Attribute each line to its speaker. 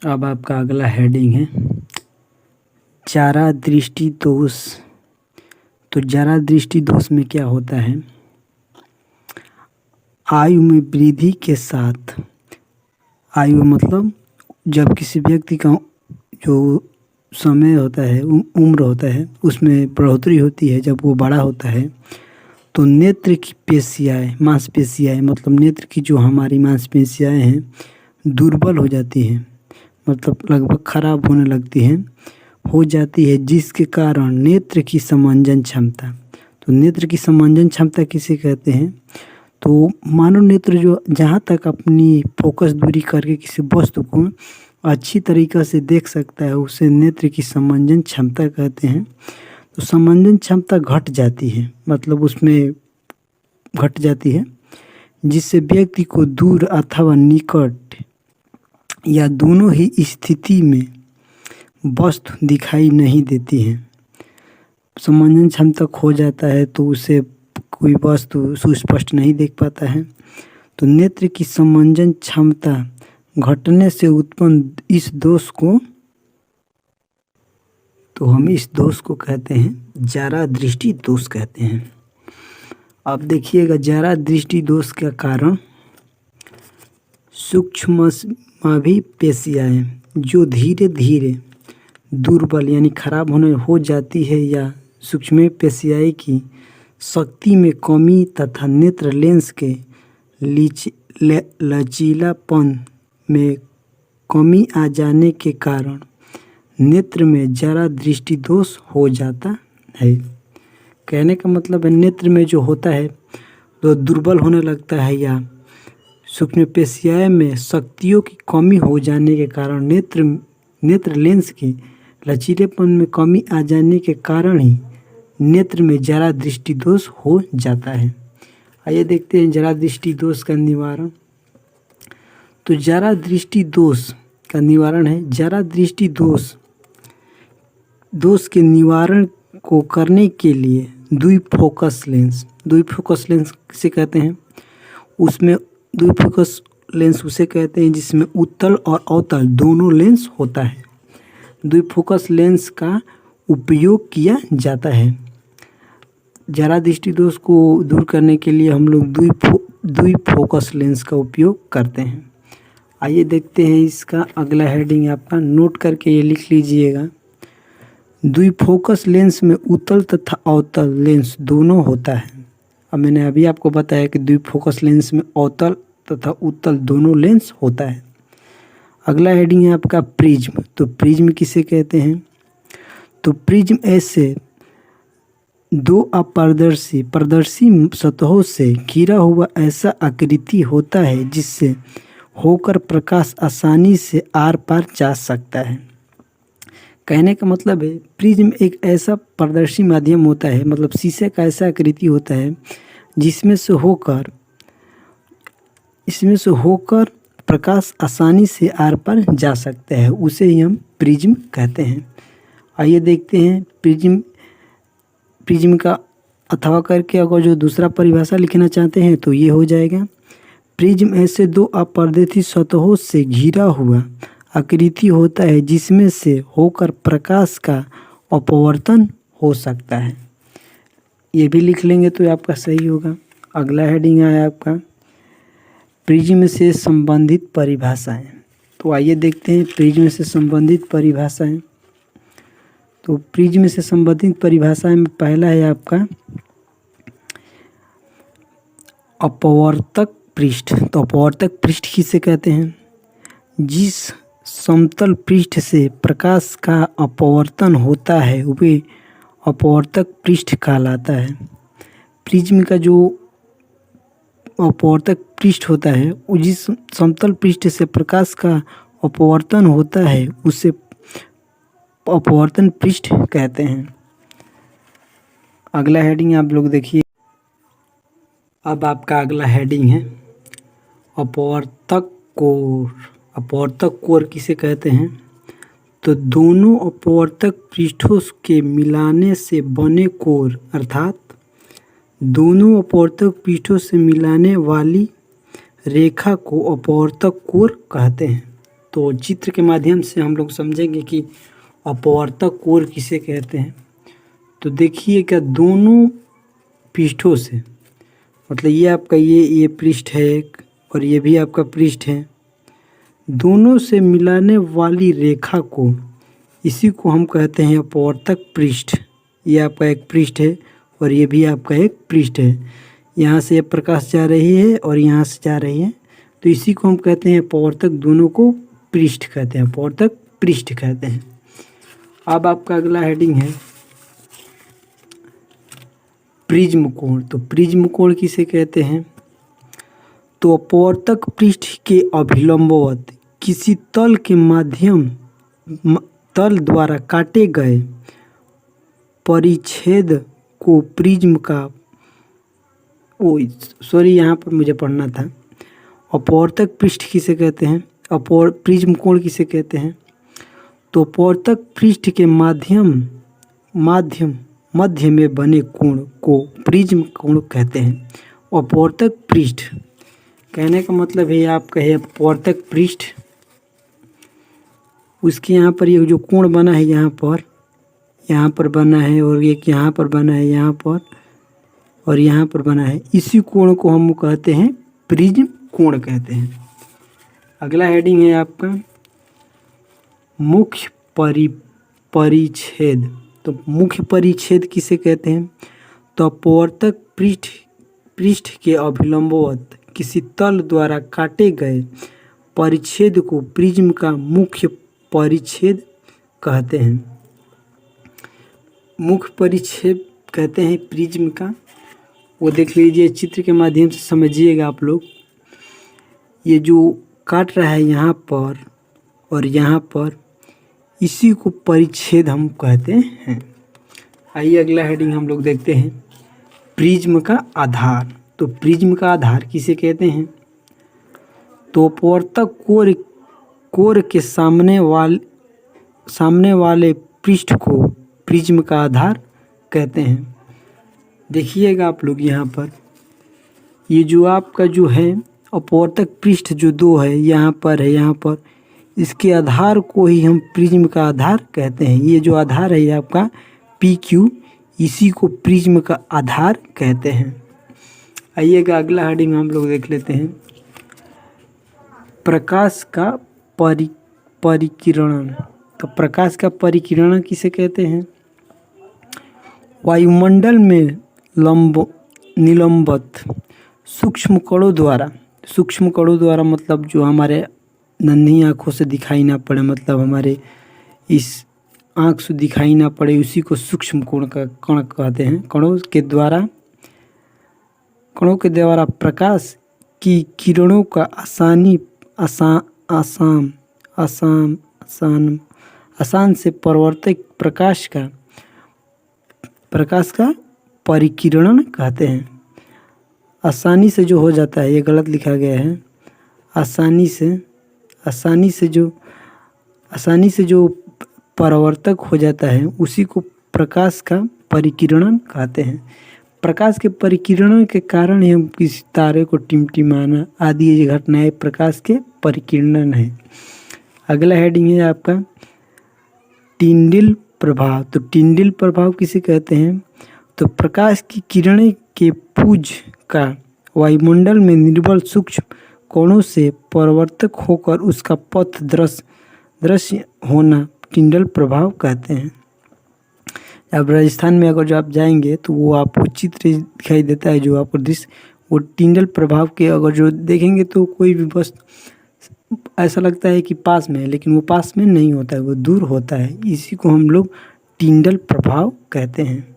Speaker 1: अब आपका अगला हेडिंग है जारा दृष्टि दोष। तो जारा दृष्टि दोष में क्या होता है, आयु में वृद्धि के साथ, आयु मतलब जब किसी व्यक्ति का जो समय होता है, उम्र होता है, उसमें बढ़ोतरी होती है। जब वो बड़ा होता है तो नेत्र की पेशियाएँ, मांसपेशियाँ मतलब नेत्र की जो हमारी मांसपेशियाँ हैं दुर्बल हो जाती हैं, मतलब लगभग खराब होने लगती हैं, हो जाती है, जिसके कारण नेत्र की समंजन क्षमता। तो नेत्र की समंजन क्षमता किसे कहते हैं, तो मानव नेत्र जो जहाँ तक अपनी फोकस दूरी करके किसी वस्तु को अच्छी तरीक़ा से देख सकता है उसे नेत्र की समंजन क्षमता कहते हैं। तो समंजन क्षमता घट जाती है, मतलब उसमें घट जाती है, जिससे व्यक्ति को दूर अथवा निकट या दोनों ही स्थिति में वस्तु दिखाई नहीं देती है। समंजन क्षमता खो जाता है तो उसे कोई वस्तु सुस्पष्ट नहीं देख पाता है। तो नेत्र की समंजन क्षमता घटने से उत्पन्न इस दोष को, तो हम इस दोष को कहते हैं जारा दृष्टि दोष कहते हैं। अब देखिएगा, जारा दृष्टि दोष का कारण सूक्ष्मदर्शी पेशियाएँ जो धीरे धीरे दुर्बल यानी खराब होने हो जाती है, या सूक्ष्म पेशियाएँ की शक्ति में कमी तथा नेत्र लेंस के लचीलापन में कमी आ जाने के कारण नेत्र में जारा दृष्टि दोष हो जाता है। कहने का मतलब है नेत्र में जो होता है तो दुर्बल होने लगता है, या सूक्ष्म पेशियाएँ में शक्तियों की कमी हो जाने के कारण नेत्र लेंस के लचीलेपन में कमी आ जाने के कारण ही नेत्र में जारा दृष्टि दोष हो जाता है। आइए देखते हैं जारा दृष्टि दोष का निवारण। तो जारा दृष्टि दोष का निवारण है, जारा दृष्टि दोष के निवारण को करने के लिए द्विफोकस लेंस किसे कहते हैं, उसमें द्विफोकस लेंस उसे कहते हैं जिसमें उत्तल और अवतल दोनों लेंस होता है। द्विफोकस लेंस का उपयोग किया जाता है। जारा दृष्टि दोष को दूर करने के लिए हम लोग द्विफोकस लेंस का उपयोग करते हैं। आइए देखते हैं इसका अगला हेडिंग, आपका नोट करके ये लिख लीजिएगा। द्विफोकस लेंस में उत्तल तथा अवतल लेंस दोनों होता है। अब मैंने अभी आपको बताया कि द्विफोकस लेंस में अवतल तथा उत्तल दोनों लेंस होता है। अगला हेडिंग है आपका प्रिज्म। तो प्रिज्म किसे कहते हैं, तो प्रिज्म ऐसे दो पारदर्शी सतहों से घिरा हुआ ऐसा आकृति होता है जिससे होकर प्रकाश आसानी से आर पार जा सकता है। कहने का मतलब है प्रिज्म एक ऐसा पारदर्शी माध्यम होता है, मतलब शीशे का ऐसा आकृति होता है जिसमें से होकर प्रकाश आसानी से आर पार जा सकता है, उसे ही हम प्रिज्म कहते हैं। आइए देखते हैं प्रिज्म का अथवा करके अगर जो दूसरा परिभाषा लिखना चाहते हैं तो ये हो जाएगा, प्रिज्म ऐसे दो अपारदर्शी सतहों से घिरा हुआ आकृति होता है जिसमें से होकर प्रकाश का अपवर्तन हो सकता है। ये भी लिख लेंगे तो आपका सही होगा। अगला हेडिंग है आपका प्रिज्म से संबंधित परिभाषाएं। तो आइए देखते हैं प्रिज्म से संबंधित परिभाषाएं। तो प्रिज्म से संबंधित परिभाषाएं में पहला है आपका अपवर्तक पृष्ठ। तो अपवर्तक पृष्ठ किसे कहते हैं, जिस समतल पृष्ठ से प्रकाश का अपवर्तन होता है वे अपवर्तक पृष्ठ कहलाता है। प्रिज्म का जो अपवर्तक पृष्ठ होता है वो जिस समतल पृष्ठ से प्रकाश का अपवर्तन होता है उसे अपवर्तन पृष्ठ कहते हैं। अगला हेडिंग आप लोग देखिए। अब आपका अगला हेडिंग है अपवर्तक कोर। अपवर्तक कोर किसे कहते हैं, तो दोनों अपवर्तक पृष्ठों के मिलाने से बने कोर, अर्थात दोनों अपवर्तक पृष्ठों से मिलाने वाली रेखा को अपवर्तक कोर कहते हैं। तो चित्र के माध्यम से हम लोग समझेंगे कि अपवर्तक कोण किसे कहते हैं। तो देखिए क्या दोनों पृष्ठों से, मतलब ये आपका ये पृष्ठ है एक और ये भी आपका पृष्ठ है, दोनों से मिलाने वाली रेखा को, इसी को हम कहते हैं अपवर्तक पृष्ठ। ये आपका एक पृष्ठ है और ये भी आपका एक पृष्ठ है। यहाँ से प्रकाश जा रही है और यहाँ से जा रही है, तो इसी को हम कहते हैं अपवर्तक, दोनों को पृष्ठ कहते हैं, अपवर्तक पृष्ठ कहते हैं। अब आपका अगला हेडिंग है प्रिज्म कोण। तो प्रिज्म कोण किसे कहते हैं? तो अपवर्तक पृष्ठ के अभिलंबवत किसी तल के माध्यम तल द्वारा काटे गए परिच्छेद को प्रिज्म का, यहाँ पर मुझे पढ़ना था। अपवर्तक पृष्ठ किसे कहते हैं? प्रिज्म कोण किसे कहते हैं? तो अपवर्तक पृष्ठ के मध्य में बने कोण को प्रिज्म कोण कहते हैं। अपवर्तक पृष्ठ कहने का मतलब है आपका है अपवर्तक पृष्ठ, उसके यहाँ पर ये जो कोण बना है यहाँ पर बना है और एक यहाँ पर बना है, यहाँ पर और यहाँ पर बना है, इसी कोण को हम कहते हैं प्रिज्म कोण कहते हैं। अगला हेडिंग है आपका मुख्य परिच्छेद। तो मुख्य परिच्छेद किसे कहते हैं? तो अपवर्तक पृष्ठ के अभिलंबवत किसी तल द्वारा काटे गए परिच्छेद को प्रिज्म का मुख्य परिच्छेद कहते हैं। मुख्य परिच्छेद कहते हैं प्रिज्म का। वो देख लीजिए, चित्र के माध्यम से समझिएगा आप लोग। ये जो काट रहा है यहाँ पर और यहाँ पर, इसी को परिच्छेद हम कहते हैं। आइए अगला हेडिंग हम लोग देखते हैं प्रिज्म का आधार। तो प्रिज्म का आधार किसे कहते हैं? तो अपवर्तक कोण के सामने वाले पृष्ठ को प्रिज्म का आधार कहते हैं। देखिएगा आप लोग यहाँ पर, ये जो आपका जो है अपवर्तक पृष्ठ जो दो है, यहाँ पर है, यहाँ पर, इसके आधार को ही हम प्रिज्म का आधार कहते हैं। ये जो आधार है ये आपका PQ, इसी को प्रिज्म का आधार कहते हैं। आइएगा अगला हेडिंग हम लोग देख लेते हैं प्रकाश का परिकिरण। तो प्रकाश का परिकिरण किसे कहते हैं? वायुमंडल में निलंबित सूक्ष्म कणों द्वारा मतलब जो हमारे नन्ही आँखों से दिखाई ना पड़े, मतलब हमारे इस आँख से दिखाई ना पड़े, उसी को सूक्ष्म कण कहते हैं। कणों के द्वारा प्रकाश की किरणों का आसान से परावर्तित प्रकाश का परिकिरण कहते हैं। आसानी से जो हो जाता है, ये गलत लिखा गया है, आसानी से जो परावर्तक हो जाता है उसी को प्रकाश का परिकिरण कहते हैं। प्रकाश के परिकिरण के कारण ही हम किसी तारे को टिमटिमाना आदि ये घटनाएं प्रकाश के परिकिरण है। अगला हेडिंग है आपका टिंडल प्रभाव। तो टिंडल प्रभाव किसे कहते हैं? तो प्रकाश की किरणें के पुंज का वायुमंडल में निर्बल सूक्ष्म कोणों से परावर्तक होकर उसका पथ दृश्य होना टिंडल प्रभाव कहते हैं। अब राजस्थान में अगर जो आप जाएंगे तो वो आपको चित्र दिखाई देता है, जो आपको दृश्य, वो टिंडल प्रभाव के अगर जो देखेंगे तो कोई भी वस्तु ऐसा लगता है कि पास में है, लेकिन वो पास में नहीं होता है, वो दूर होता है। इसी को हम लोग टिंडल प्रभाव कहते हैं।